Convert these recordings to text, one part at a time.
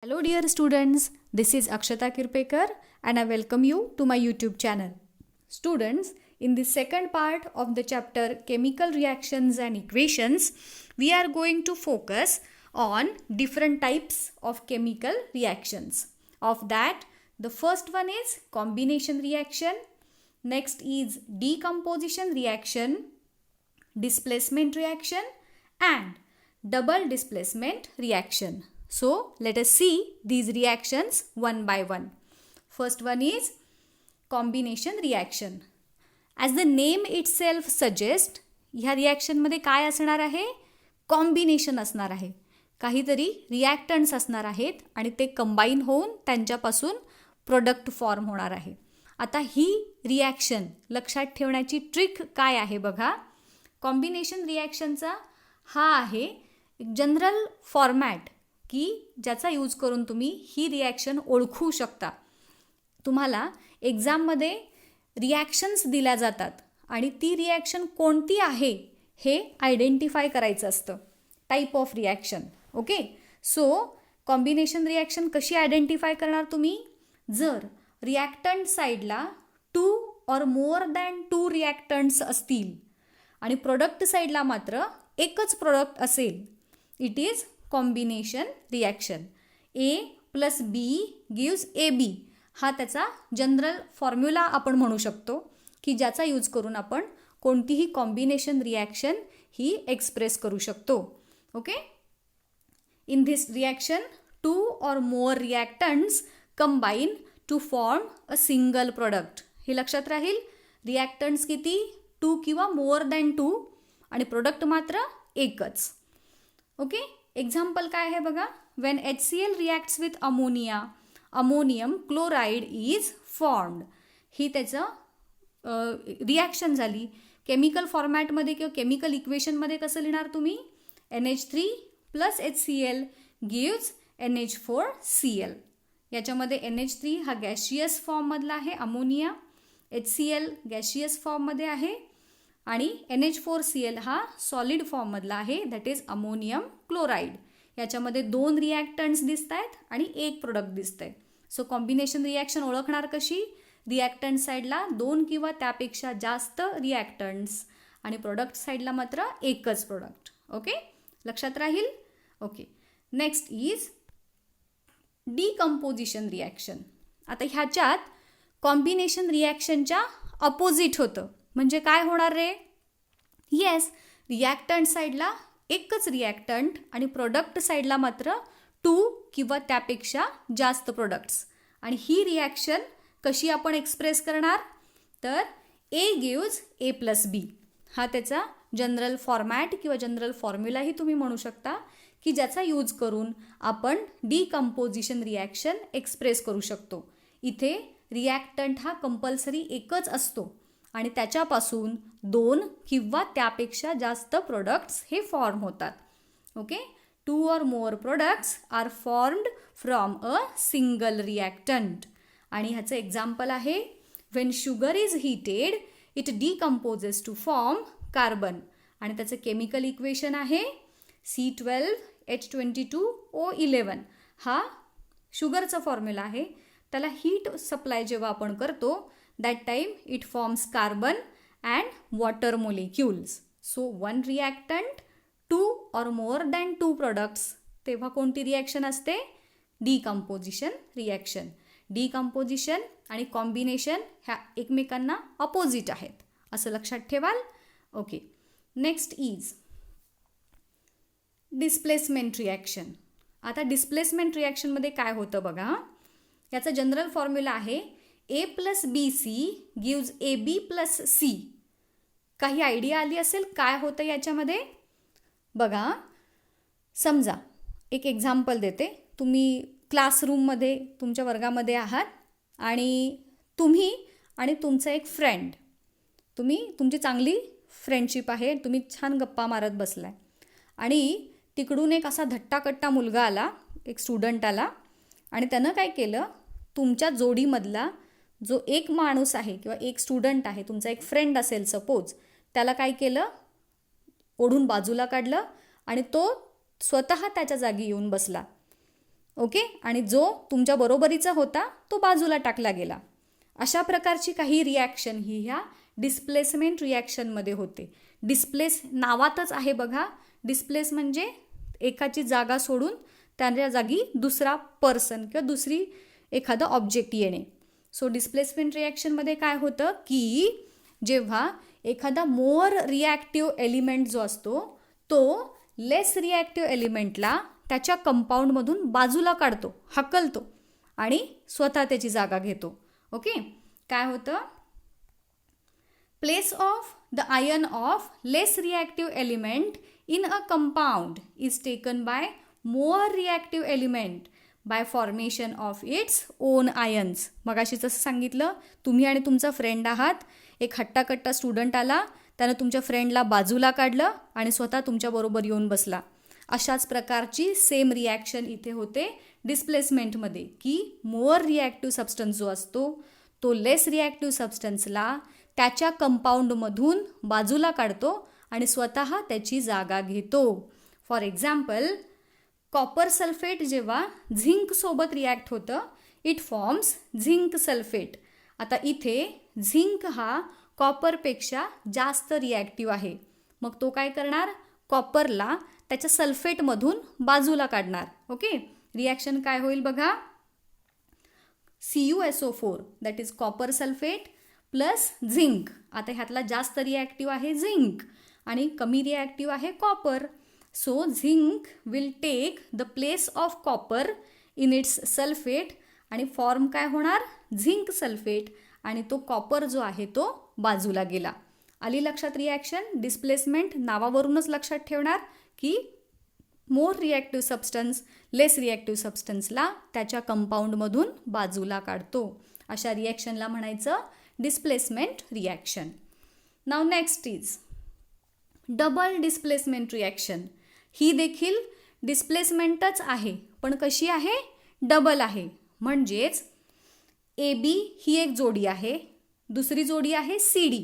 Hello dear students, this is Akshata Kirpekar and I welcome you to my YouTube channel. Students, in the second part of the chapter Chemical Reactions and Equations, we are going to focus on different types of chemical reactions. Of that, the first one is combination reaction, next is decomposition reaction, displacement reaction and double displacement reaction. So let us see these reactions one by one. First one is combination reaction. As the name itself suggests, ह्या reaction मध्ये काय असणार आहे? Combination असणार आहे. काहीतरी रिॲक्टंट्स असणार आहेत आणि ते कंबाईन होऊन त्यांच्यापासून प्रोडक्ट फॉर्म होणार आहे. आता ही रिॲक्शन लक्षात ठेवण्याची ट्रिक काय आहे बघा. कॉम्बिनेशन रिॲक्शनचा हा आहे एक जनरल फॉर्मॅट की ज्याचा यूज करून तुम्ही ही रिॲक्शन ओळखू शकता. तुम्हाला एक्झाममध्ये रिॲक्शन्स दिल्या जातात आणि ती रिॲक्शन कोणती आहे हे आयडेंटिफाय करायचं असतं. Type of reaction. Okay, so combination reaction कशी आयडेंटिफाय करणार तुम्ही? जर रिॲक्टंट साईडला 2 और मोर दॅन 2 रिॲक्टंट्स असतील आणि प्रोडक्ट साईडला मात्र एकच प्रोडक्ट असेल, it is combination reaction. A plus B gives AB हा त्याचा जनरल फॉर्म्युला आपण म्हणू शकतो की ज्याचा यूज करून आपण कोणतीही कॉम्बिनेशन रिॲक्शन ही एक्सप्रेस करू शकतो. Okay, in this reaction 2 or more reactants combine to form a single product. हे लक्षात राहील. रिॲक्टंट्स किती? 2 किंवा मोर दॅन 2 आणि प्रोडक्ट मात्र एकच. ओके, एक्झाम्पल काय आहे बघा. When HCl reacts with ammonia, ammonium chloride is formed. ही त्याचं रिॲक्शन झाली. केमिकल फॉर्मॅटमध्ये किंवा केमिकल इक्वेशनमध्ये कसं लिहिणार तुम्ही? NH3 plus HCl gives NH4Cl. याच्यामध्ये NH3 हा गॅशियस फॉर्ममधला आहे, अमोनिया. HCl गॅशियस फॉर्ममध्ये आहे आणि NH4Cl हा सॉलिड फॉर्ममधला आहे, दॅट इज अमोनियम क्लोराईड. याच्यामध्ये 2 रिॲक्टंट्स दिसत आहेत आणि एक प्रोडक्ट दिसत आहे. सो कॉम्बिनेशन रिॲक्शन ओळखणार कशी? रिॲक्टंट साईडला 2 किंवा त्यापेक्षा जास्त रिॲक्टंट्स आणि प्रोडक्ट साईडला मात्र एकच प्रोडक्ट. ओके, लक्षात राहील. Okay, next is decomposition reaction. आता ह्याच्यात कॉम्बिनेशन रिॲक्शनच्या अपोजिट होतं. म्हणजे काय होणार रे? येस, रिॲक्टंट साईडला एकच रिॲक्टंट आणि प्रोडक्ट साईडला मात्र 2 किंवा त्यापेक्षा जास्त प्रोडक्ट्स. आणि ही रिॲक्शन कशी आपण एक्सप्रेस करणार? तर A gives A plus B हा त्याचा जनरल फॉर्मॅट किंवा जनरल फॉर्म्युलाही तुम्ही म्हणू शकता की ज्याचा यूज करून आपण डिकम्पोजिशन रिॲक्शन एक्सप्रेस करू शकतो. इथे रिॲक्टंट हा कंपल्सरी एकच असतो आणि त्याच्यापासून 2 किंवा त्यापेक्षा जास्त प्रोडक्ट्स हे फॉर्म होतात. Okay, 2 or more products are formed from a single reactant. आणि ह्याचं एक्झाम्पल आहे when sugar is heated it decomposes to form carbon. आणि त्याचं केमिकल इक्वेशन आहे C12H22O11. हा शुगरचा फॉर्म्युला आहे. त्याला हीट सप्लाय जेव्हा आपण करतो that time it forms carbon and water molecules. So one reactant, 2 or more than 2 products. तेव्हा कोणती रिॲक्शन असते? Decomposition reaction. डिकम्पोजिशन आणि कॉम्बिनेशन ह्या एकमेकांना अपोजिट आहेत असं लक्षात ठेवाल. Okay, next is displacement reaction. आता डिस्प्लेसमेंट रिॲक्शनमध्ये काय होतं बघा. याचा जनरल फॉर्म्युला आहे A plus BC gives AB plus C. काही आयडिया आली असेल काय होतं याच्यामध्ये? बघा, समजा एक एक्झाम्पल देते. तुम्ही क्लासरूममध्ये तुमच्या वर्गामध्ये आहात आणि तुम्ही आणि तुमचा एक फ्रेंड, तुमची चांगली फ्रेंडशिप आहे, तुम्ही छान गप्पा मारत बसलाय आणि तिकडून एक असा धट्टाकट्टा मुलगा आला, एक स्टुडंट आला आणि त्यानं काय केलं, तुमच्या जोडीमधला जो एक माणूस आहे किंवा एक स्टुडंट आहे, तुमचा एक फ्रेंड असेल सपोज, त्याला काय केलं, ओढून बाजूला काढलं आणि तो स्वतः त्याच्या जागी येऊन बसला. ओके, आणि जो तुमच्या बरोबरीचा होता तो बाजूला टाकला गेला. अशा प्रकारची काही रिॲक्शन ही ह्या डिस्प्लेसमेंट रिॲक्शनमध्ये होते. डिस्प्लेस नावातच आहे बघा, डिस्प्लेस म्हणजे एकाची जागा सोडून त्या जागी दुसरा पर्सन किंवा दुसरी एखादं ऑब्जेक्ट येणे. सो डिस्प्लेसमेंट रिॲक्शनमध्ये काय होतं की जेव्हा एखादा मोर रिॲक्टिव्ह एलिमेंट जो असतो तो लेस रिॲक्टिव्ह एलिमेंटला त्याच्या कंपाऊंडमधून बाजूला काढतो, हकलतो आणि स्वतः त्याची जागा घेतो. ओके, काय होतं, place of the ion of less reactive element in a compound is taken by more reactive element by formation of its own ions. मगाशी जसं सांगितलं, तुम्ही आणि तुमचा फ्रेंड आहात, एक हट्टाकट्टा स्टुडंट आला, त्यानं तुमच्या फ्रेंडला बाजूला काढलं आणि स्वतः तुमच्याबरोबर येऊन बसला. अशाच प्रकारची सेम रिॲक्शन इथे होते डिस्प्लेसमेंटमध्ये, की मोर रिॲक्टिव्ह सबस्टन्स जो असतो तो लेस रिॲक्टिव्ह सबस्टन्सला त्याच्या कंपाऊंडमधून बाजूला काढतो आणि स्वतः त्याची जागा घेतो. फॉर एक्झाम्पल, कॉपर सल्फेट जेव्हा झिंकसोबत रिॲक्ट होतं, इट फॉर्म्स झिंक सल्फेट. आता इथे झिंक हा कॉपरपेक्षा जास्त रिॲक्टिव्ह आहे. मग तो काय करणार, कॉपरला त्याच्या सल्फेटमधून बाजूला काढणार. ओके, रिॲक्शन काय होईल बघा, CuSO4 that is copper sulphate plus zinc. आता ह्यातला जास्त रिॲक्टिव्ह आहे झिंक आणि कमी रिॲक्टिव्ह आहे copper. So zinc will take the place of copper in its sulphate आणि फॉर्म काय होणार, झिंक सल्फेट, आणि तो कॉपर जो आहे तो बाजूला गेला. आली लक्षात रिॲक्शन? डिस्प्लेसमेंट नावावरूनच लक्षात ठेवणार की more reactive substance less reactive सबस्टन्सला त्याच्या कंपाऊंडमधून बाजूला काढतो. अशा रिॲक्शनला म्हणायचं डिस्प्लेसमेंट रिॲक्शन. नाव next is double displacement reaction. ही देखील डिस्प्लेसमेंटच आहे, पण कशी आहे, डबल आहे. म्हणजेच AB ही एक जोडी आहे, दुसरी जोडी आहे CD,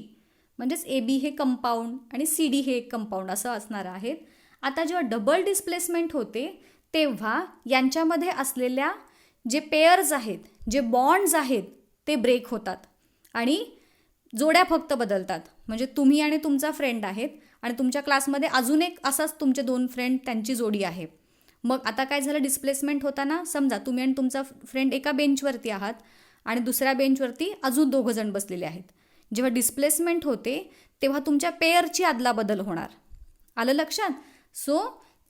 म्हणजेच AB हे कंपाऊंड आणि CD हे एक कंपाऊंड असं असणार आहेत. आता जेव्हा डबल डिस्प्लेसमेंट होते तेव्हा यांच्यामध्ये असलेल्या जे पेअर्स आहेत, जे बॉन्ड्स आहेत ते ब्रेक होतात आणि जोड्या फक्त बदलतात. म्हणजे तुम्ही आणि तुमचा फ्रेंड आहेत आणि तुमच्या क्लासमध्ये अजून एक असाच तुमचे दोन फ्रेंड त्यांची जोडी आहे. मग आता काय झालं, डिस्प्लेसमेंट होताना समजा तुम्ही आणि तुमचा फ्रेंड एका बेंचवरती आहात आणि दुसऱ्या बेंचवरती अजून दोघं जण बसलेले आहेत. जेव्हा डिस्प्लेसमेंट होते तेव्हा तुमच्या पेअरची अदलाबदल होणार. आलं लक्षात? सो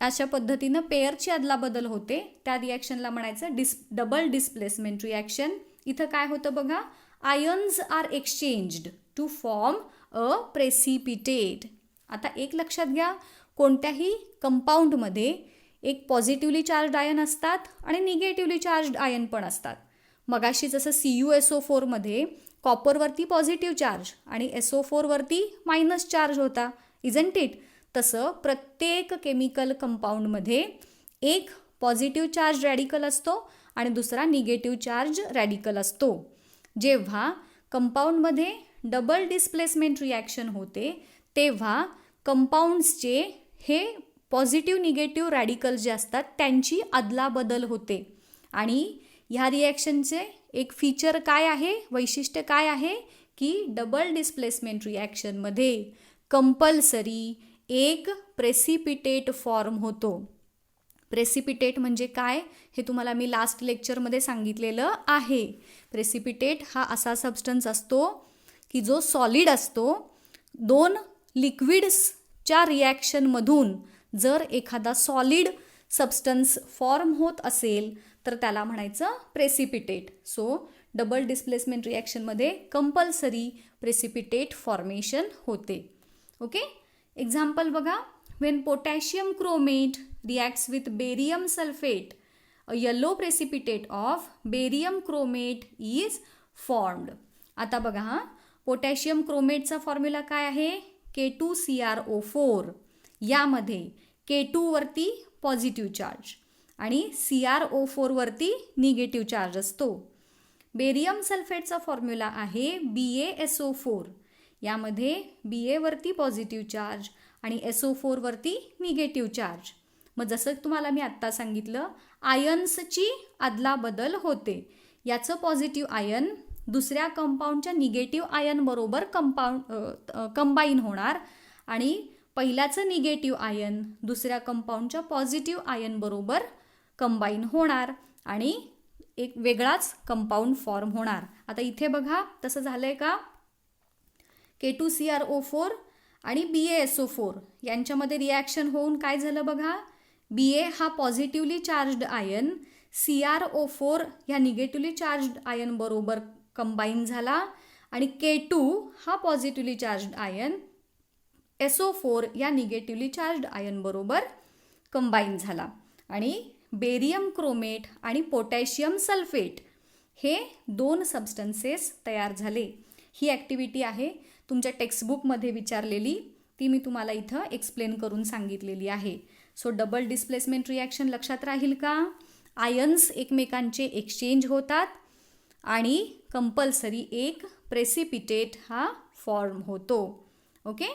अशा पद्धतीनं पेअरची अदलाबदल होते, त्या रिॲक्शनला म्हणायचं डबल डिस्प्लेसमेंट रिॲक्शन. इथं काय होतं बघा, ions are exchanged to form a precipitate. आता एक लक्षात घ्या, कोणत्याही कंपाऊंडमध्ये एक पॉझिटिव्हली चार्ज आयन असतात आणि निगेटिव्हली चार्ज आयन पण असतात. मगाशी जसं CuSO4 मध्ये कॉपरवरती पॉझिटिव्ह चार्ज आणि SO4 वरती मायनस चार्ज होता, इजंट इट? तसं प्रत्येक केमिकल कंपाऊंडमध्ये एक पॉझिटिव्ह चार्ज रॅडिकल असतो आणि दुसरा निगेटिव्ह चार्ज रॅडिकल असतो. जेव्हा कंपाऊंडमध्ये डबल डिस्प्लेसमेंट रिॲक्शन होते तेव्हा कंपाऊंड्सचे हे पॉझिटिव्ह निगेटिव्ह रॅडिकल जे असतात त्यांची अदलाबदल होते. आणि ह्या रिॲक्शनचे एक फीचर काय आहे, वैशिष्ट्य काय आहे, की डबल डिस्प्लेसमेंट रिॲक्शनमध्ये कंपल्सरी एक प्रेसिपिटेट फॉर्म होतो. प्रेसिपिटेट म्हणजे काय हे तुम्हाला मी लास्ट लेक्चरमध्ये सांगितलेलं आहे. प्रेसिपिटेट हा असा सबस्टन्स असतो की जो सॉलिड असतो. दोन लिक्विड्सच्या रिॲक्शनमधून जर एखादा सॉलिड सबस्टन्स फॉर्म होत असेल तर त्याला म्हणायचं प्रेसिपिटेट. सो डबल डिस्प्लेसमेंट रिॲक्शनमध्ये कंपल्सरी प्रेसिपिटेट फॉर्मेशन होते. ओके, एक्झाम्पल बघा, when potassium chromate reacts with barium sulfate, a yellow precipitate of barium chromate is formed. आता बघा हा, पोटॅशियम क्रोमेटचा फॉर्म्युला काय आहे, K2CrO4. यामध्ये K2 वरती पॉझिटिव्ह चार्ज आणि CrO4 वरती निगेटिव्ह चार्ज असतो. बेरियम सल्फेटचा फॉर्म्युला आहे BaSO4. यामध्ये Ba वरती पॉझिटिव्ह चार्ज आणि SO4 वरती निगेटिव्ह चार्ज. मग जसं तुम्हाला मी आत्ता सांगितलं, आयन्सची अदलाबदल होते. याचं पॉझिटिव्ह आयन दुसऱ्या कंपाऊंडच्या निगेटिव्ह आयन बरोबर कंबाईन होणार आणि पहिल्याचं निगेटिव्ह आयन दुसऱ्या कंपाऊंडच्या पॉझिटिव्ह आयन बरोबर कंबाईन होणार आणि एक वेगळाच कंपाऊंड फॉर्म होणार. आता इथे बघा तसं झालंय का? K2CrO4 आणि BaSO4 यांच्यामध्ये रिॲक्शन होऊन काय झालं बघा, Ba हा पॉझिटिव्हली चार्ज्ड आयन CrO4 ह्या निगेटिव्हली चार्ज्ड आयन बरोबर कंबाईन झाला आणि K2 हा पॉझिटिव्हली चार्ज्ड आयन SO4 या निगेटिव्हली चार्ज्ड आयन बरोबर कंबाईन झाला आणि बेरियम क्रोमेट आणि पोटॅशियम सल्फेट हे 2 सबस्टन्सेस तयार झाले. ही ॲक्टिव्हिटी आहे तुमच्या टेक्स्टबुकमध्ये विचारलेली, ती मी तुम्हाला इथं एक्सप्लेन करून सांगितलेली आहे. सो डबल डिस्प्लेसमेंट रिॲक्शन लक्षात राहील का? आयन्स एकमेकांचे एक्सचेंज होतात आणि कंपल्सरी एक प्रेसिपिटेट हा फॉर्म होतो. Okay,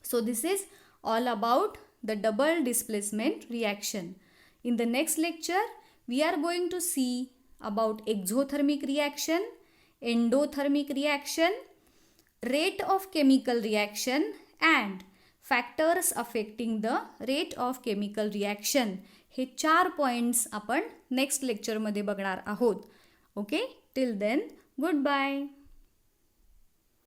so this is all about the double displacement reaction. In the next lecture, we are going to see about exothermic reaction, endothermic reaction, rate of chemical reaction and factors affecting the rate of chemical reaction. हे 4 points आपण next लेक्चरमध्ये बघणार आहोत. Okay, till then good bye.